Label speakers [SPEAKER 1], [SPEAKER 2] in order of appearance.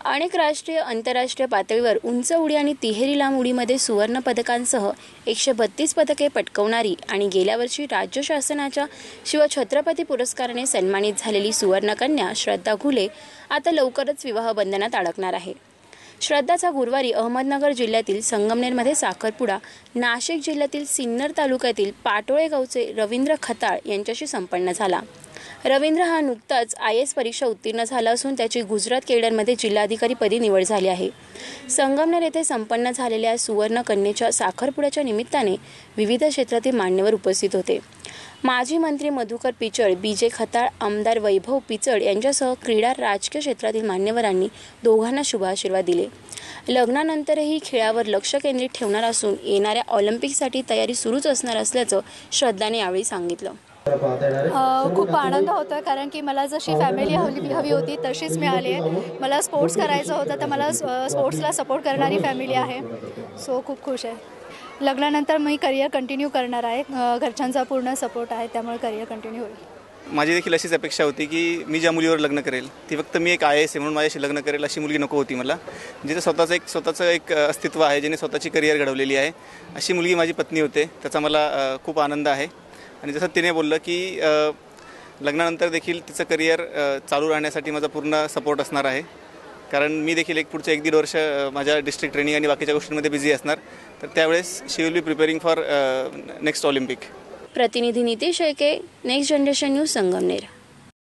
[SPEAKER 1] अनेक राष्ट्रीय आंतरराष्ट्रीय पातळीवर उंच उडी आणि तिहेरी लांब उडीमध्ये सुवर्ण पदकांसह 132 पदके पटकावणारी आणि गेल्या वर्षी राज्य शासनाच्या शिवछत्रपती पुरस्काराने सन्मानित झालेली सुवर्णकन्या श्रद्धा घुले आता लवकरच विवाह बंधनात अडकणार आहे। श्रद्धाचा गुरुवारी अहमदनगर जिल्ह्यातील संगमनेरमध्ये साखरपुडा, नाशिक जिल्ह्यातील सिन्नर तालुक्यातील पाटोळे गावचे रवींद्र खताळ यांच्याशी संपन्न झाला। रवींद्र हा नुकताच IAS परीक्षा उत्तीर्ण झाला असून त्याची गुजरात केडरमध्ये जिल्हाधिकारीपदी निवड झाली आहे। संगमनेर येथे संपन्न झालेल्या सुवर्ण कन्येच्या साखरपुड्याच्या निमित्ताने विविध क्षेत्रातील मान्यवर उपस्थित होते। माजी मंत्री मधुकर पिचड, BJ खताळ, आमदार वैभव पिचड यांच्यासह क्रीडा राजकीय क्षेत्रातील मान्यवरांनी दोघांना शुभाशीर्वाद दिले। लग्नानंतरही खेळावर लक्ष केंद्रित ठेवणार असून येणाऱ्या ऑलिम्पिकसाठी तयारी सुरूच असणार असल्याचं श्रद्धाने यावेळी सांगितलं।
[SPEAKER 2] खूप आनंद होतो कारण की मला जशी फॅमिली हवी होती तशीच मिळाली आहे। मला स्पोर्ट्स करायचं होतं तर मला स्पोर्ट्सला सपोर्ट करणारी फॅमिली आहे। सो खूप खुश आहे। लग्नानंतर मी करिअर कंटिन्यू करणार आहे। घरच्यांचा पूर्ण सपोर्ट आहे त्यामुळे करिअर कंटिन्यू होईल।
[SPEAKER 3] माझी देखील अशीच अपेक्षा होती की मी ज्या मुलीवर लग्न करेल ती फक्त मी एक IAS आहे म्हणून माझ्याशी लग्न करेल अशी मुलगी नको होती मला। जिथे स्वतःचं एक अस्तित्व आहे, जिने स्वतःची करिअर घडवलेली आहे अशी मुलगी माझी पत्नी होते। त्याचा मला खूप आनंद आहे। आणि जसं तिने बोललं की लग्नानंतर देखील तिचं करिअर चालू राहण्यासाठी माझा पूर्ण सपोर्ट असणार आहे। कारण मी देखील पुढचे 1-1.5 वर्ष माझ्या डिस्ट्रिक्ट ट्रेनिंग आणि बाकीच्या गोष्टींमध्ये बिझी असणार, तर त्यावेळेस she will be preparing for next Olympic.
[SPEAKER 1] प्रतिनिधी Nitesh Shelke, next generation news, Sangamner.